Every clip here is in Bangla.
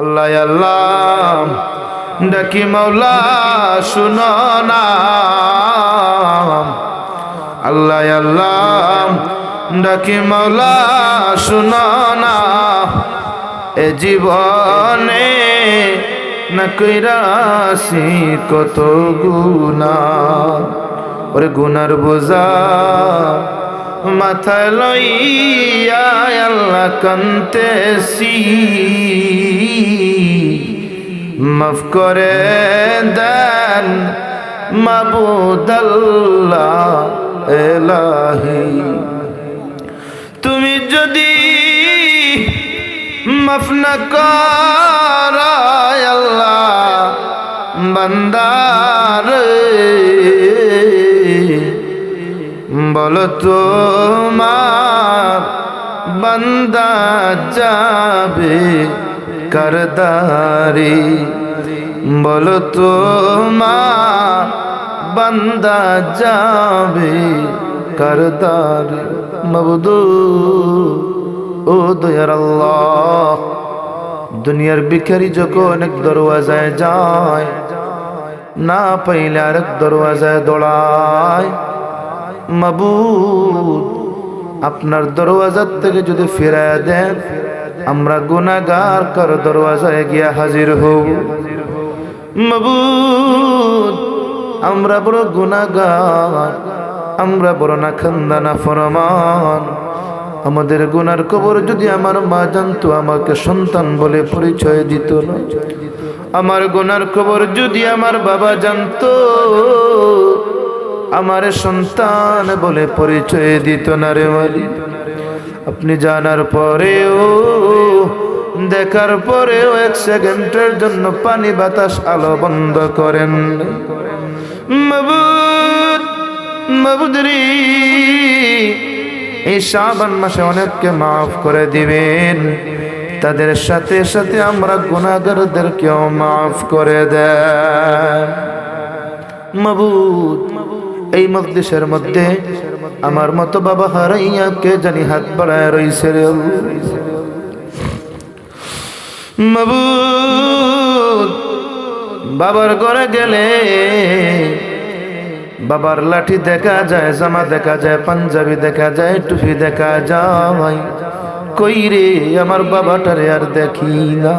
আল্লাহ আল্লাহ ডাকি মাওলা শুনো না। আল্লাহ আল্লাহ ডাকি মাওলা শুনো না। এ জীবনে না কইরাছি কত গুনাহ, ওরে গুনার বোঝা মাথায় লইয়া আল্লাহ কান্তেছি। মাফ করে দেন মাবুদ আল্লাহ এলাহি। তুমি যদি মাফ না করো আল্লাহ বান্দার, বলো তোমার বান্দা যাবে কারদারি, বলো তোমার বান্দা যাবে কারদারি। মাবুদু ও দয়ার আল্লাহ, দুনিয়ার ভিখারি যখন এক দরওয়াজায় যায়, না পাইলে আরেক দরওয়াজায় দৌড়ায়। মাবুদ আপনার দরওয়াজার থেকে যদি ফিরায় দেন, আমরা গুনাহগার কার দরওয়াজায় গিয়া হাজির হব। মাবুদ আমরা বড় গুনাহগার, আমরা বড় না খান্দা না ফরমান। আমাদের গুনার খবর যদি আমার মা জানতো, আমাকে সন্তান বলে পরিচয় দিত না। আমার গুনার খবর যদি আমার বাবা জানতো, আমার সন্তান বলে পরিচয় দিত না রে মালিক। আপনি জানার পরেও, দেখার পরেও এক সেকেন্ডের জন্য পানি বাতাস আলো বন্ধ করেন। মাবুদ মাবুদ রে, এই শাবান মাসে অনেককে মাফ করে দিবেন, তাদের সাথে সাথে আমরা গুনাহগারদেরকেও মাফ করে দেন। মাবুদ এই মজলিসের মধ্যে আমার মতো বাবা হারাইয়া কে জানি হাত বাড়ায় রইছে রে মাবুদ। বাবার ঘরে গেলে বাবার লাঠি দেখা যায়, জামা দেখা যায়, পাঞ্জাবি দেখা যায়, টুপি দেখা যায়, কই রে আমার বাবাটারে আর দেখি না।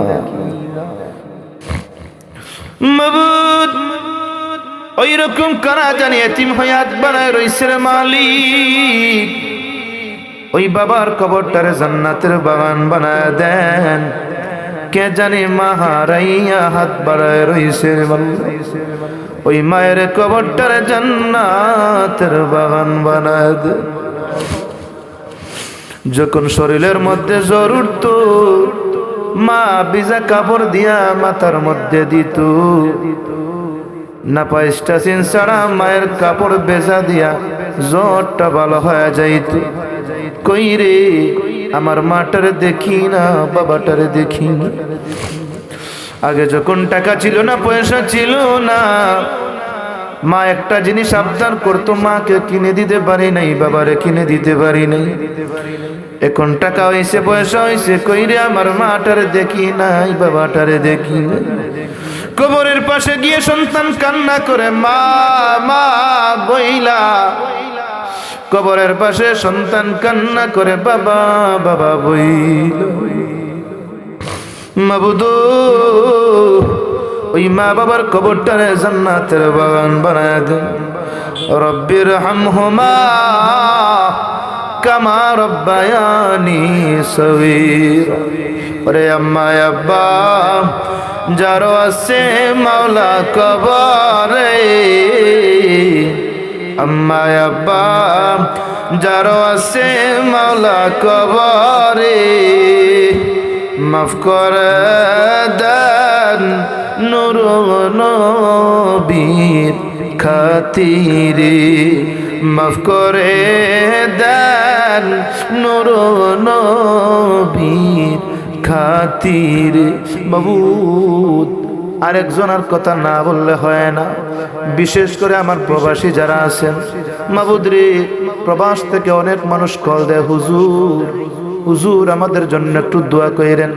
মাবুদ ওই রকম কারা জানি এতিম হয়ে হাত বানায় রইছে রে মালিক। ওই বাবার কবরটারে জান্নাতের বাগান বানায় দেন, কে জানি মা হারাইয়া হাত বাড়ায় রইছে রে মালিক। ওই মায়ের কবরটারে জান্নাতের বাগান বানায় দেন। যখন শরীরের মধ্যে জ্বর উঠত, মা ভিজা কাপড় দিয়া মাথার মধ্যে দিত, না পাইস্টাসিন ছাড়া মায়ের কাপড় বেজা দিয়া জ্বরটা ভালো হয়ে যাইত। কই রে আমার মাটারে দেখি না, বাবাটারে দেখি না। আগে যখন টাকা ছিল না, পয়সা ছিল না, মা একটা জিনিস আবদার করতো, মাকে কিনে দিতে পারি নাই, বাবারে কিনে দিতে পারি নাই। এখন টাকা হইছে, পয়সা হইছে, কই রে আমার মাটারে দেখি নাই, বাবাটারে দেখি নাই। কবরের পাশে গিয়ে সন্তান কান্না করে মা মা বইলা, কবরের পাশে সন্তান কান্না করে বাবা বাবা বইলা। মাবুদু ওই মা বাবার কবরটারে জান্নাতের বাগান বানায় দেন। রব্বির হামহুমা কামা রব্বায়ানি সগীরা। ওরে আম্মা আব্বা যারো আছে মাওলা কবরে, আম্মা আব্বা যারো আছে মাওলা কবরে, মাফ করে দেন নূর নবীর খাতিরে, মাফ করে দেন নূর নবীর খাতিরে। মাবুদ আরেকজনের কথা না বললে হয় না, বিশেষ করে আমার প্রবাসী যারা আছেন। মাবুদ রে, প্রবাস থেকে অনেক মানুষ কল দেয়, হুজুর হুজুর আমাদের জন্য একটু দোয়া করেন,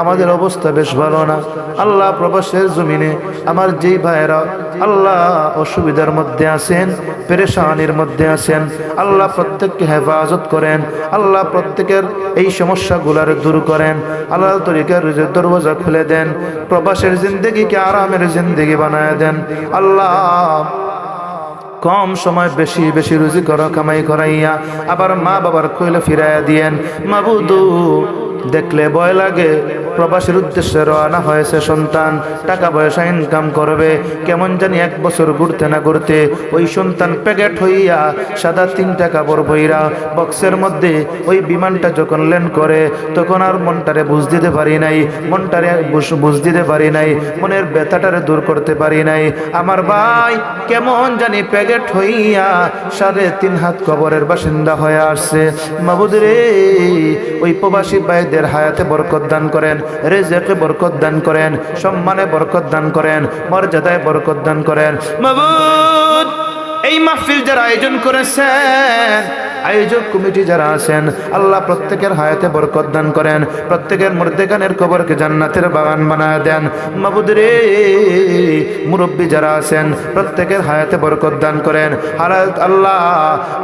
আমাদের অবস্থা বেশ ভালো না। আল্লাহ প্রবাসের জমিনে আমার যেই ভাইয়েরা আল্লাহ অসুবিধার মধ্যে আছেন, পেরেশানির মধ্যে আছেন, আল্লাহ প্রত্যেককে হেফাজত করেন, আল্লাহ প্রত্যেকের এই সমস্যাগুলার দূর করেন, আল্লাহ তরিকার রুজির দরওয়াজা খুলে দেন, প্রবাসের জিন্দেগিকে আরামের জিন্দেগি বানায় দেন। আল্লাহ কম সময় বেশি বেশি রুজি করো, কামাই করাইয়া আবার মা বাবার কইলে ফিরাইয়া দিয়েন। মাবুদু দেখলে ভয় লাগে, প্রবাসীর উদ্দেশ্যে রওনা হয়েছে সন্তান, টাকা পয়সা ইনকাম করবে, কেমন জানি 1 বছর ঘুরতে না ঘুরতে ওই সন্তান প্যাকেট হইয়া সাদা 3টা কাপড় বইরা বক্সের মধ্যে ওই বিমানটা যখন ল্যান্ড করে তখন আর মনটারে বুঝ দিতে পারি নাই, মনটারে বুঝ দিতে পারি নাই, মনের ব্যথাটারে দূর করতে পারি নাই। আমার ভাই কেমন জানি প্যাকেট হইয়া 3.5 হাত কবরের বাসিন্দা হয়ে আসছে। মাবুদ রে, ওই প্রবাসী ভাইদের হায়াতে বরকত দান করেন, রিজকে বরকত দান করেন, সম্মানে বরকত দান করেন, মর্যাদায় বরকত দান করেন। মাবুদ এই মাহফিল যারা আয়োজন করেছেন, আয়োজক কমিটি যারা আছেন, আল্লাহ প্রত্যেকের হায়াতে বরকত দান করেন, প্রত্যেকের মুর্দেগানের কবরকে জান্নাতের বাগান বানায় দেন। মাবুদ রে, মুরব্বী যারা আছেন প্রত্যেকের হায়াতে বরকত দান করেন। আল্লাহ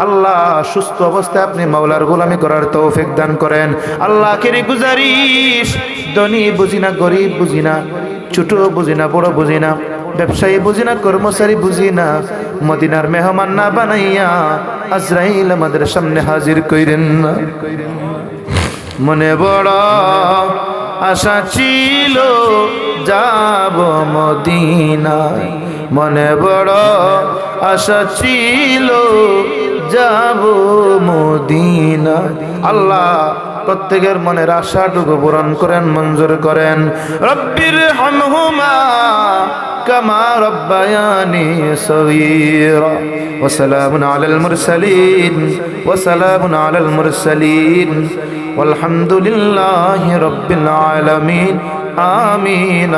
আল্লাহ সুস্থ অবস্থায় আপনি মাওলার গোলামি করার তৌফিক দান করেন। আল্লাহ কেরি গুজারিশ, ধনী বুঝি না, গরিব বুঝি না, ছোট বুঝি না, বড় বুঝি না, ব্যবসায়ী বুঝি না, কর্মচারী বুঝি না, মদিনার মেহমান না বানাইয়া আজরাইল আমাদের সামনে হাজির কইরেন না। মনে বড় আশা ছিল যাব মদিনায়, মনে বড় আশা ছিল যাব মদিনায়। আল্লাহ প্রত্যেকের মনের আশাটুকু পূরণ করেন, মঞ্জুর করেন। রব্বির হামহুমা কামা রব্বায়ানি সগীরা ওয়া সালামুন আলাল মুরসালিন ওয়া সালামুন আলাল মুরসালিন ওয়ালহামদুলিল্লাহি রাব্বিল আলামিন। আমিন।